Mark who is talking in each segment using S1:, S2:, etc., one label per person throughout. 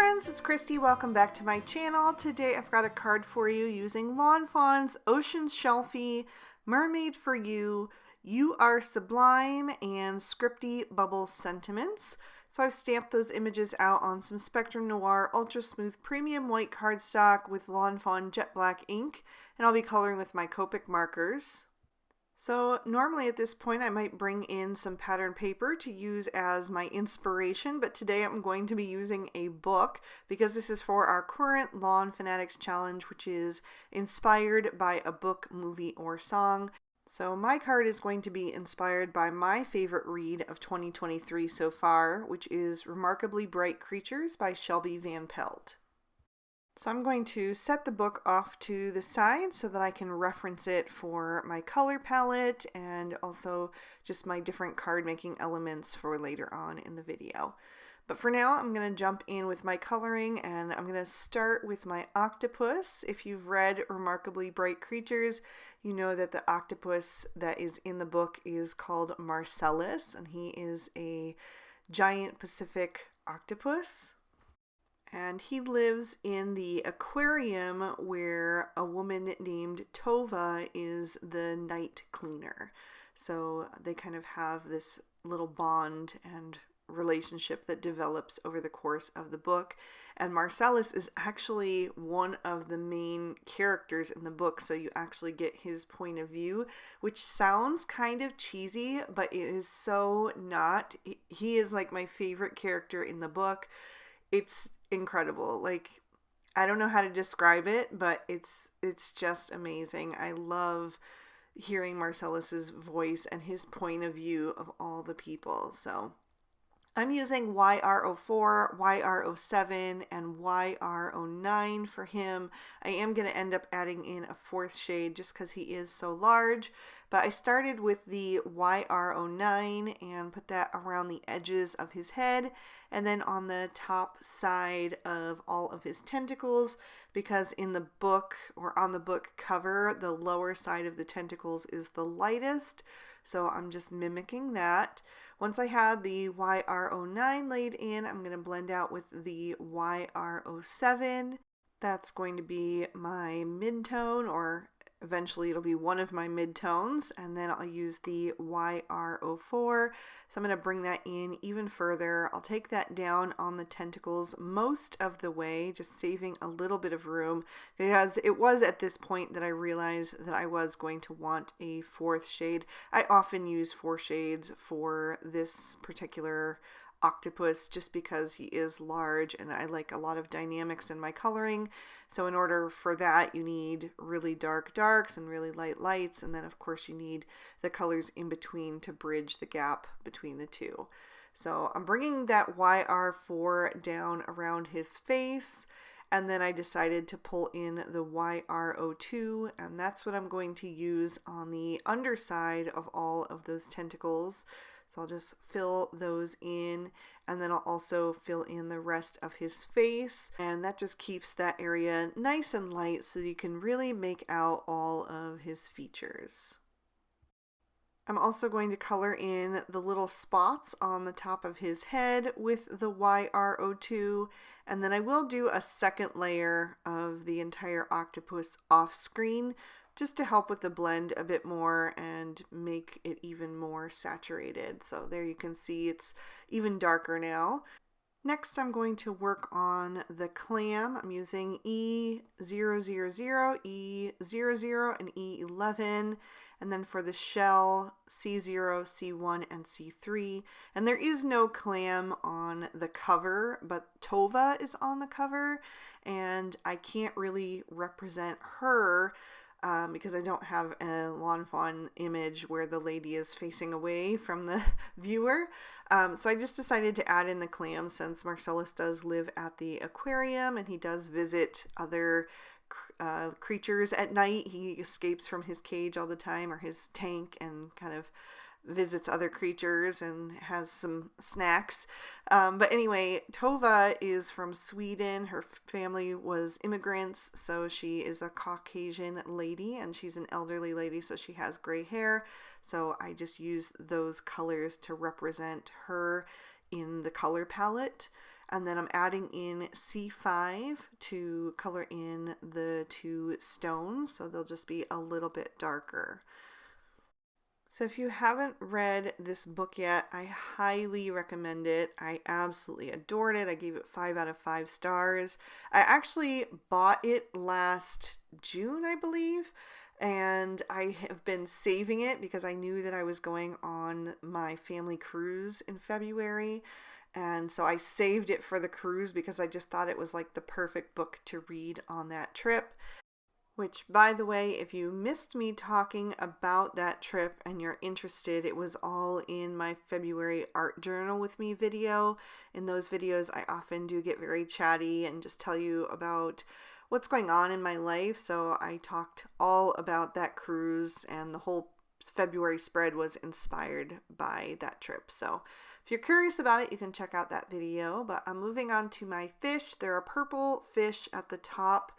S1: friends, it's Christy. Welcome back to my channel. Today I've got a card for you using Lawn Fawn's Ocean's Shell-fie Mermaid for You, You Are Sublime, and Scripty Bubble Sentiments. So I've stamped those images out on some Spectrum Noir Ultra Smooth Premium White cardstock with Lawn Fawn Jet Black ink, and I'll be coloring with my Copic markers. So normally at this point I might bring in some pattern paper to use as my inspiration, but today I'm going to be using a book because this is for our current Lawn Fanatics Challenge, which is inspired by a book, movie, or song. So my card is going to be inspired by my favorite read of 2023 so far, which is Remarkably Bright Creatures by Shelby Van Pelt. So I'm going to set the book off to the side so that I can reference it for my color palette and also just my different card making elements for later on in the video. But for now, I'm going to jump in with my coloring, and I'm going to start with my octopus. If you've read Remarkably Bright Creatures, you know that the octopus that is in the book is called Marcellus, and he is a giant Pacific octopus. And he lives in the aquarium where a woman named Tova is the night cleaner. So they kind of have this little bond and relationship that develops over the course of the book. And Marcellus is actually one of the main characters in the book, so you actually get his point of view, which sounds kind of cheesy, but it is so not. He is like my favorite character in the book. It's incredible. Like, I don't know how to describe it, but it's just amazing. I love hearing Marcellus's voice and his point of view of all the people. So I'm using YR04, YR07, and YR09 for him. I am going to end up adding in a fourth shade just because he is so large. But I started with the YR09 and put that around the edges of his head and then on the top side of all of his tentacles, because in the book, or on the book cover, the lower side of the tentacles is the lightest. So I'm just mimicking that. Once I had the YR09 laid in, I'm going to blend out with the YR07. That's going to be my mid-tone, or eventually it'll be one of my mid-tones, and then I'll use the YR04. So I'm going to bring that in even further. I'll take that down on the tentacles most of the way, just saving a little bit of room, because it was at this point that I realized that I was going to want a fourth shade. I often use 4 shades for this particular octopus just because he is large and I like a lot of dynamics in my coloring. So in order for that, you need really dark darks and really light lights, and then of course you need the colors in between to bridge the gap between the two. So I'm bringing that YR4 down around his face, and then I decided to pull in the YR02, and that's what I'm going to use on the underside of all of those tentacles. So I'll just fill those in, and then I'll also fill in the rest of his face, and that just keeps that area nice and light so you can really make out all of his features. I'm also going to color in the little spots on the top of his head with the YR02, and then I will do a second layer of the entire octopus off screen just to help with the blend a bit more and make it even more saturated. So there you can see it's even darker now. Next, I'm going to work on the clam. I'm using E000, E00, and E11. And then for the shell, C0, C1, and C3. And there is no clam on the cover, but Tova is on the cover. And I can't really represent her because I don't have a Lawn Fawn image where the lady is facing away from the viewer. So I just decided to add in the clam since Marcellus does live at the aquarium and he does visit other creatures at night. He escapes from his cage all the time, or his tank, and kind of visits other creatures and has some snacks. But anyway, Tova is from Sweden. Her family was immigrants, so she is a Caucasian lady, and she's an elderly lady, so she has gray hair. So I just used those colors to represent her in the color palette. And then I'm adding in C5 to color in the two stones, so they'll just be a little bit darker. So if you haven't read this book yet, I highly recommend it. I absolutely adored it. I gave it 5 out of 5 stars. I actually bought it last June, I believe, and I have been saving it because I knew that I was going on my family cruise in February. And so I saved it for the cruise because I just thought it was like the perfect book to read on that trip. Which, by the way, if you missed me talking about that trip and you're interested, it was all in my February art journal with me video. In those videos, I often do get very chatty and just tell you about what's going on in my life. So I talked all about that cruise, and the whole February spread was inspired by that trip. So if you're curious about it, you can check out that video. But I'm moving on to my fish. There are purple fish at the top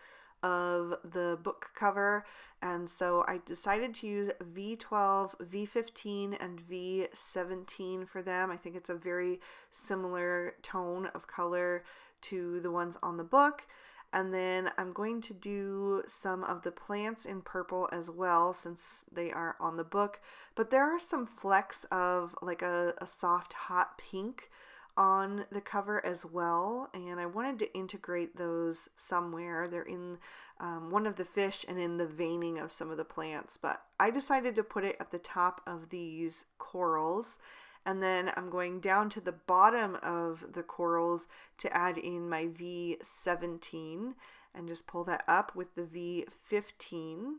S1: of the book cover, and so I decided to use V12, V15, and V17 for them. I think it's a very similar tone of color to the ones on the book. And then I'm going to do some of the plants in purple as well, since they are on the book. But there are some flecks of like a soft hot pink on the cover as well, and I wanted to integrate those somewhere. They're in one of the fish and in the veining of some of the plants, but I decided to put it at the top of these corals. And then I'm going down to the bottom of the corals to add in my V17 and just pull that up with the V15.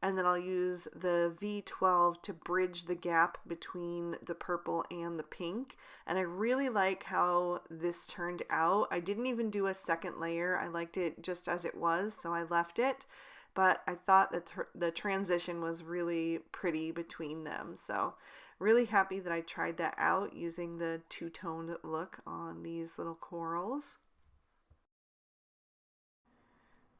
S1: And then I'll use the V12 to bridge the gap between the purple and the pink. And I really like how this turned out. I didn't even do a second layer. I liked it just as it was, so I left it. But I thought that the transition was really pretty between them. So really happy that I tried that out using the two-toned look on these little corals.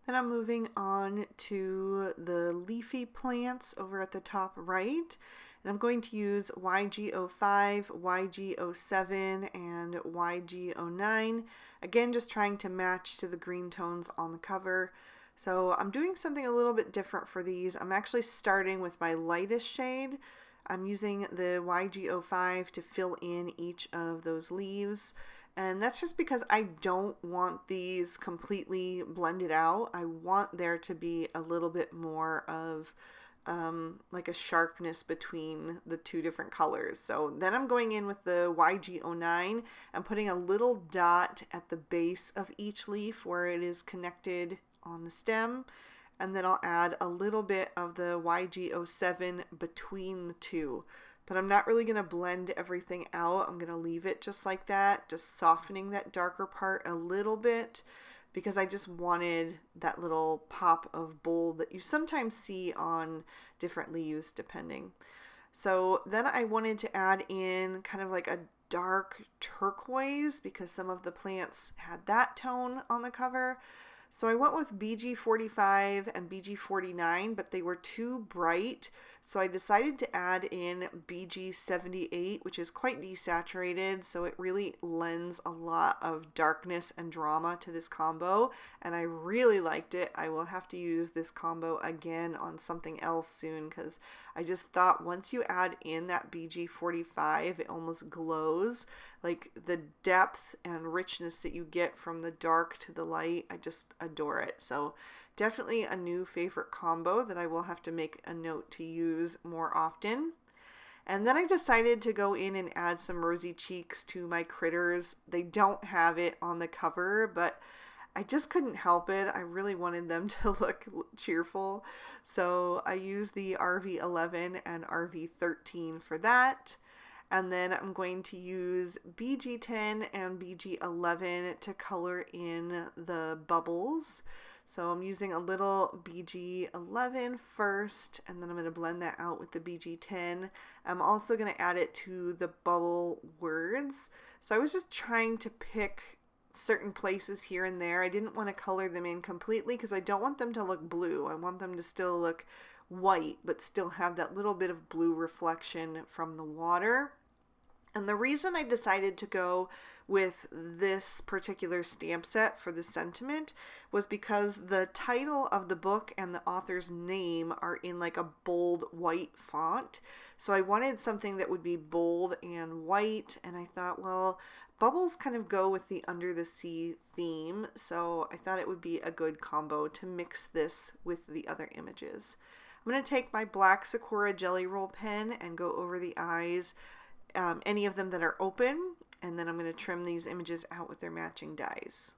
S1: Then I'm moving on to the leafy plants over at the top right. And I'm going to use YG05, YG07, and YG09. Again, just trying to match to the green tones on the cover. So I'm doing something a little bit different for these. I'm actually starting with my lightest shade. I'm using the YG05 to fill in each of those leaves. And that's just because I don't want these completely blended out. I want there to be a little bit more of like a sharpness between the two different colors. So then I'm going in with the YG09 and putting a little dot at the base of each leaf where it is connected on the stem. And then I'll add a little bit of the YG07 between the two. But I'm not really going to blend everything out. I'm going to leave it just like that, just softening that darker part a little bit, because I just wanted that little pop of bold that you sometimes see on different leaves depending. So then I wanted to add in kind of like a dark turquoise because some of the plants had that tone on the cover. So I went with BG45 and BG49, but they were too bright. So I decided to add in BG78, which is quite desaturated, so it really lends a lot of darkness and drama to this combo, and I really liked it. I will have to use this combo again on something else soon, because I just thought once you add in that BG45, it almost glows. Like the depth and richness that you get from the dark to the light, I just adore it. So definitely a new favorite combo that I will have to make a note to use more often. And then I decided to go in and add some rosy cheeks to my critters. They don't have it on the cover, but I just couldn't help it. I really wanted them to look cheerful. So I used the RV11 and RV13 for that. And then I'm going to use BG10 and BG11 to color in the bubbles. So I'm using a little BG11 first, and then I'm going to blend that out with the BG10. I'm also going to add it to the bubble words. So I was just trying to pick certain places here and there. I didn't want to color them in completely because I don't want them to look blue. I want them to still look white, but still have that little bit of blue reflection from the water. And the reason I decided to go with this particular stamp set for the sentiment was because the title of the book and the author's name are in like a bold white font. So I wanted something that would be bold and white, and I thought, well, bubbles kind of go with the Under the Sea theme, so I thought it would be a good combo to mix this with the other images. I'm going to take my black Sakura Jelly Roll pen and go over the eyes, any of them that are open, and then I'm going to trim these images out with their matching dies.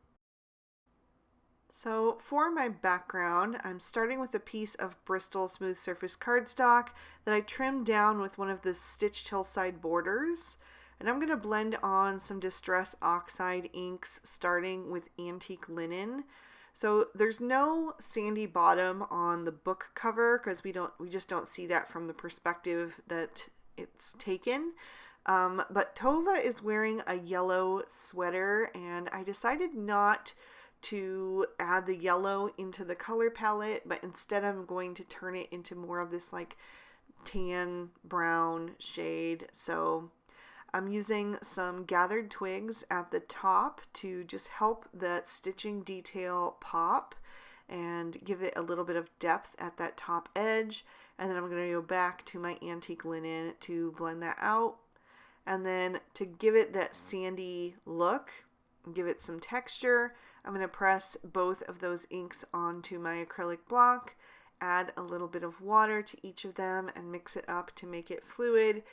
S1: So for my background, I'm starting with a piece of Bristol smooth surface cardstock that I trimmed down with one of the stitched hillside borders. And I'm going to blend on some Distress Oxide inks starting with Antique Linen. So there's no sandy bottom on the book cover because we just don't see that from the perspective that it's taken. But Tova is wearing a yellow sweater, and I decided not to add the yellow into the color palette, but instead I'm going to turn it into more of this like tan brown shade. So I'm using some gathered twigs at the top to just help the stitching detail pop and give it a little bit of depth at that top edge. And then I'm going to go back to my Antique Linen to blend that out. And then to give it that sandy look, give it some texture, I'm going to press both of those inks onto my acrylic block, add a little bit of water to each of them and mix it up to make it fluid.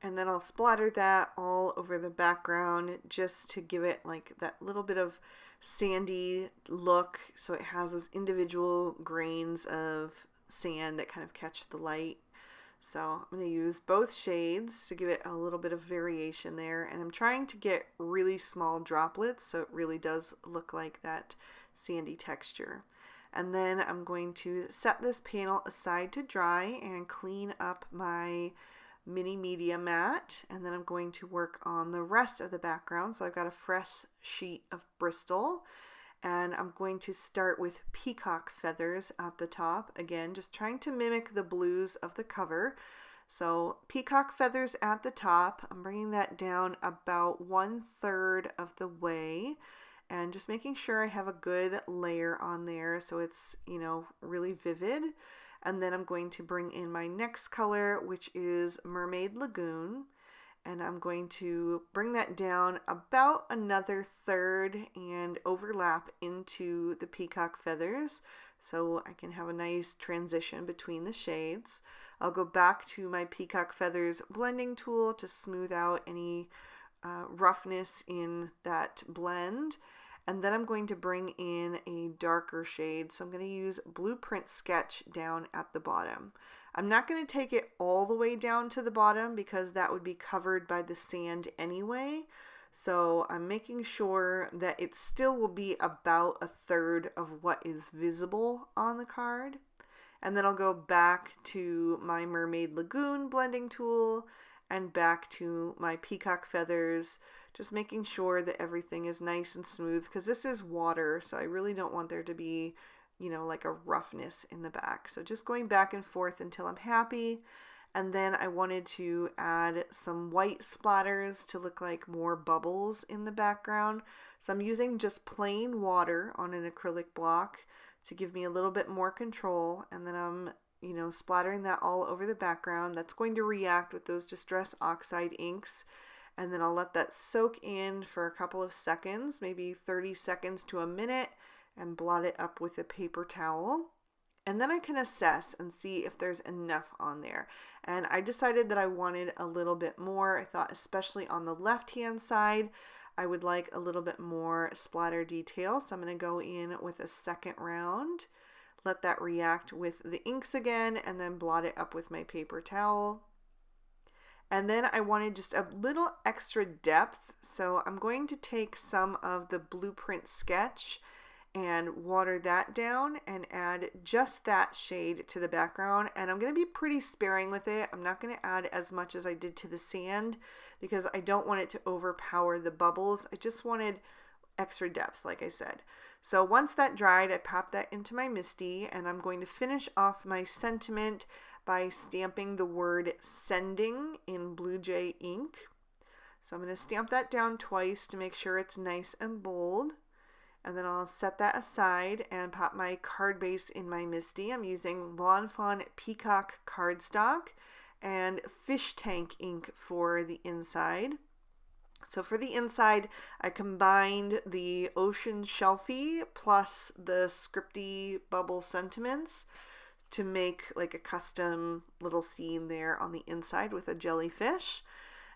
S1: And then I'll splatter that all over the background just to give it like that little bit of sandy look, so it has those individual grains of sand that kind of catch the light. So I'm going to use both shades to give it a little bit of variation there, and I'm trying to get really small droplets so it really does look like that sandy texture. And then I'm going to set this panel aside to dry and clean up my mini media mat, and then I'm going to work on the rest of the background. So I've got a fresh sheet of Bristol, and I'm going to start with peacock feathers at the top. Again, just trying to mimic the blues of the cover. So peacock feathers at the top, I'm bringing that down about 1/3 of the way and just making sure I have a good layer on there so it's, really vivid. And then I'm going to bring in my next color, which is Mermaid Lagoon. And I'm going to bring that down about another 1/3 and overlap into the peacock feathers so I can have a nice transition between the shades. I'll go back to my peacock feathers blending tool to smooth out any roughness in that blend. And then I'm going to bring in a darker shade. So I'm going to use Blueprint Sketch down at the bottom. I'm not going to take it all the way down to the bottom because that would be covered by the sand anyway. So I'm making sure that it still will be about 1/3 of what is visible on the card. And then I'll go back to my Mermaid Lagoon blending tool and back to my peacock feathers, just making sure that everything is nice and smooth because this is water, so I really don't want there to be like a roughness in the back. So just going back and forth until I'm happy. And then I wanted to add some white splatters to look like more bubbles in the background. So I'm using just plain water on an acrylic block to give me a little bit more control. And then I'm, splattering that all over the background. That's going to react with those Distress Oxide inks. And then I'll let that soak in for a couple of seconds, maybe 30 seconds to a minute, and blot it up with a paper towel. And then I can assess and see if there's enough on there. And I decided that I wanted a little bit more. I thought especially on the left-hand side, I would like a little bit more splatter detail. So I'm going to go in with a second round, let that react with the inks again, and then blot it up with my paper towel. And then I wanted just a little extra depth. So I'm going to take some of the Blueprint Sketch and water that down and add just that shade to the background. And I'm going to be pretty sparing with it. I'm not going to add as much as I did to the sand because I don't want it to overpower the bubbles. I just wanted extra depth, like I said. So once that dried, I popped that into my MISTI, and I'm going to finish off my sentiment by stamping the word sending in Blue Jay ink. So I'm going to stamp that down twice to make sure it's nice and bold. And then I'll set that aside and pop my card base in my MISTI. I'm using Lawn Fawn Peacock cardstock and fish tank ink for the inside. So for the inside, I combined the ocean shell-fie plus the scripty bubble sentiments to make like a custom little scene there on the inside with a jellyfish.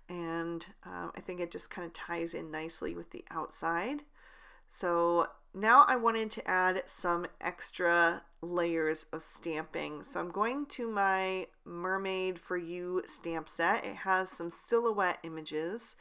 S1: And I think it just kind of ties in nicely with the outside. So now I wanted to add some extra layers of stamping. So I'm going to my Mermaid for You stamp set. It has some silhouette images,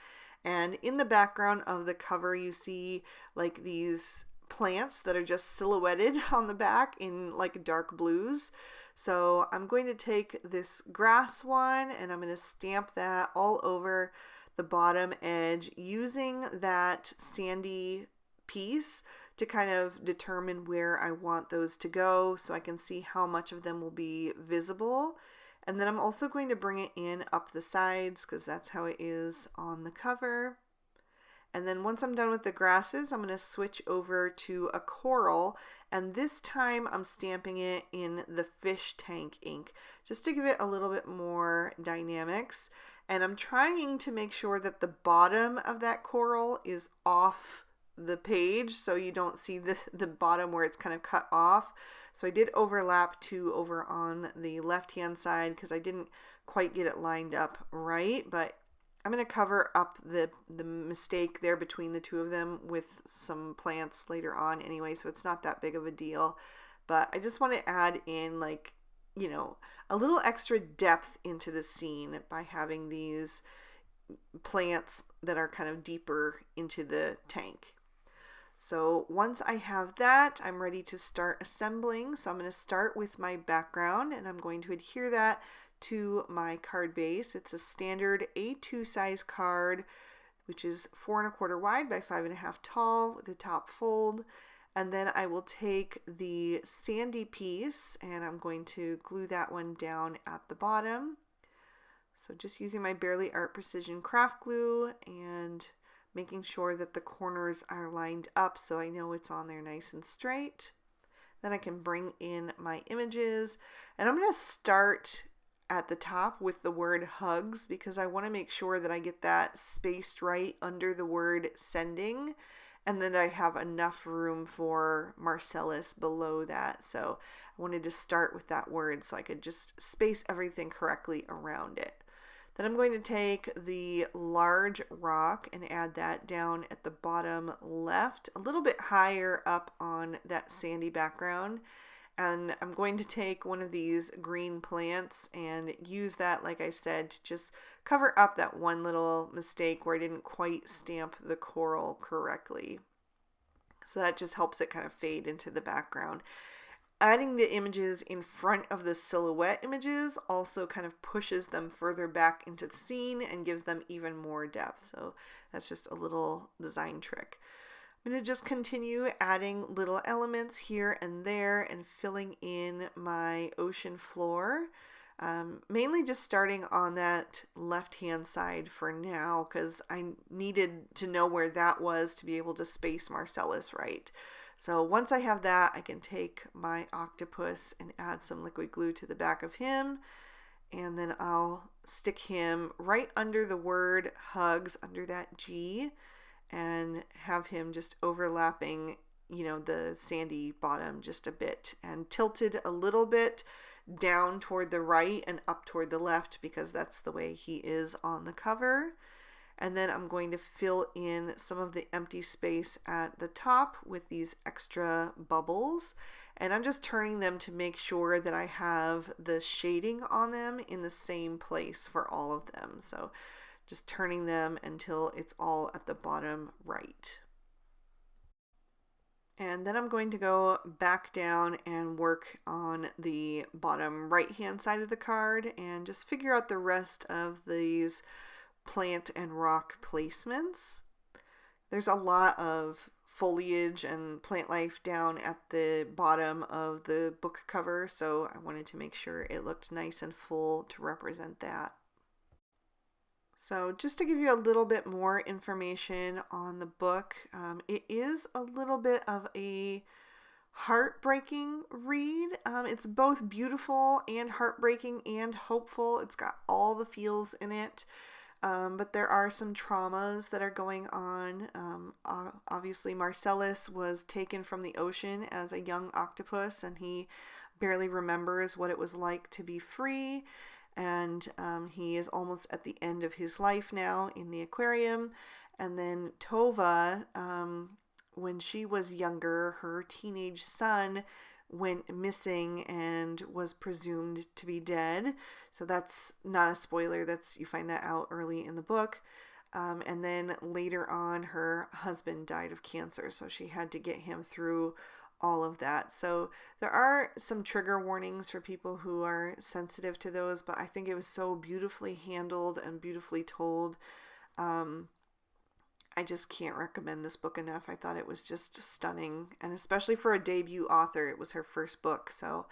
S1: and in the background of the cover you see like these plants that are just silhouetted on the back in like dark blues. So I'm going to take this grass one and I'm going to stamp that all over the bottom edge using that sandy piece to kind of determine where I want those to go so I can see how much of them will be visible. And then I'm also going to bring it in up the sides because that's how it is on the cover. And then once I'm done with the grasses, I'm going to switch over to a coral, and this time I'm stamping it in the fish tank ink just to give it a little bit more dynamics. And I'm trying to make sure that the bottom of that coral is off the page so you don't see the bottom where it's kind of cut off. So I did overlap two over on the left hand side because I didn't quite get it lined up right, but I'm going to cover up the mistake there between the two of them with some plants later on anyway, so it's not that big of a deal. But I just want to add in, like, you know, a little extra depth into the scene by having these plants that are kind of deeper into the tank. So once I have that, I'm ready to start assembling. So I'm going to start with my background and I'm going to adhere that to my card base. It's a standard A2 size card, which is 4 1/4 wide by 5 1/2 tall with a top fold. And then I will take the sandy piece and I'm going to glue that one down at the bottom. So just using my Barely Art Precision craft glue and making sure that the corners are lined up so I know it's on there nice and straight. Then I can bring in my images and I'm going to start at the top with the word hugs because I want to make sure that I get that spaced right under the word sending and then I have enough room for Marcellus below that. So I wanted to start with that word so I could just space everything correctly around it. Then I'm going to take the large rock and add that down at the bottom left, a little bit higher up on that sandy background. And I'm going to take one of these green plants and use that, like I said, to just cover up that one little mistake where I didn't quite stamp the coral correctly. So that just helps it kind of fade into the background. Adding the images in front of the silhouette images also kind of pushes them further back into the scene and gives them even more depth. So that's just a little design trick. I'm going to just continue adding little elements here and there and filling in my ocean floor. Mainly just starting on that left hand side for now because I needed to know where that was to be able to space Marcellus right. So once I have that, I can take my octopus and add some liquid glue to the back of him. And then I'll stick him right under the word hugs, under that G, and have him just overlapping, you know, the sandy bottom just a bit and tilted a little bit down toward the right and up toward the left because that's the way he is on the cover. And then I'm going to fill in some of the empty space at the top with these extra bubbles. And I'm just turning them to make sure that I have the shading on them in the same place for all of them. So just turning them until it's all at the bottom right. And then I'm going to go back down and work on the bottom right hand side of the card and just figure out the rest of these plant and rock placements. There's a lot of foliage and plant life down at the bottom of the book cover, so I wanted to make sure it looked nice and full to represent that. So just to give you a little bit more information on the book, it is a little bit of a heartbreaking read. It's both beautiful and heartbreaking and hopeful. It's got all the feels in it. But there are some traumas that are going on. Obviously, Marcellus was taken from the ocean as a young octopus, and he barely remembers what it was like to be free. And he is almost at the end of his life now in the aquarium. And then Tova, when she was younger, her teenage son went missing and was presumed to be dead. So that's not a spoiler. You find that out early in the book. And then later on, her husband died of cancer, so she had to get him through all of that. So there are some trigger warnings for people who are sensitive to those, but I think it was so beautifully handled and beautifully told. I just can't recommend this book enough. I thought it was just stunning, and especially for a debut author, it was her first book. So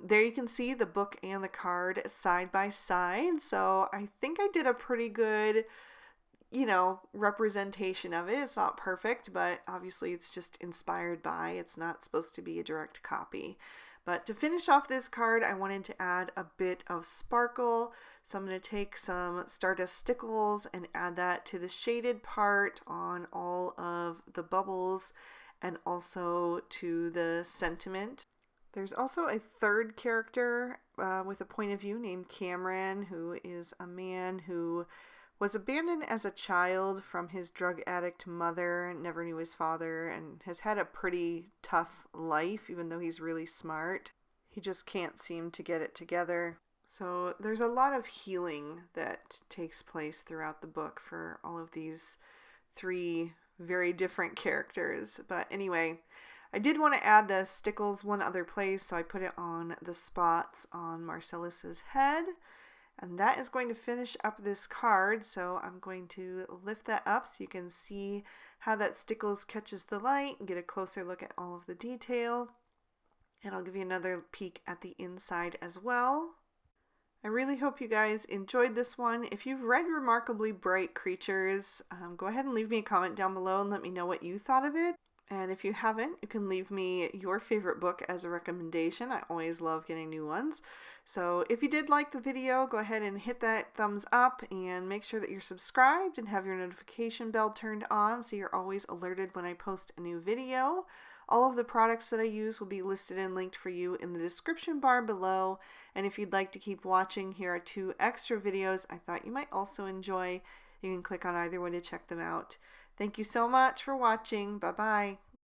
S1: there you can see the book and the card side by side. So I think I did a pretty good, representation of it. It's not perfect, but obviously it's just inspired by. It's not supposed to be a direct copy. But to finish off this card, I wanted to add a bit of sparkle. So I'm going to take some Stardust Stickles and add that to the shaded part on all of the bubbles and also to the sentiment. There's also a third character with a point of view named Cameron, who is a man who was abandoned as a child from his drug addict mother, never knew his father, and has had a pretty tough life, even though he's really smart. He just can't seem to get it together. So there's a lot of healing that takes place throughout the book for all of these three very different characters. But anyway, I did want to add the stickles one other place, so I put it on the spots on Marcellus's head. And that is going to finish up this card, so I'm going to lift that up so you can see how that stickles catches the light and get a closer look at all of the detail. And I'll give you another peek at the inside as well. I really hope you guys enjoyed this one. If you've read Remarkably Bright Creatures, go ahead and leave me a comment down below and let me know what you thought of it. And if you haven't, you can leave me your favorite book as a recommendation. I always love getting new ones. So if you did like the video, go ahead and hit that thumbs up and make sure that you're subscribed and have your notification bell turned on so you're always alerted when I post a new video. All of the products that I use will be listed and linked for you in the description bar below. And if you'd like to keep watching, here are 2 extra videos I thought you might also enjoy. You can click on either one to check them out. Thank you so much for watching. Bye-bye.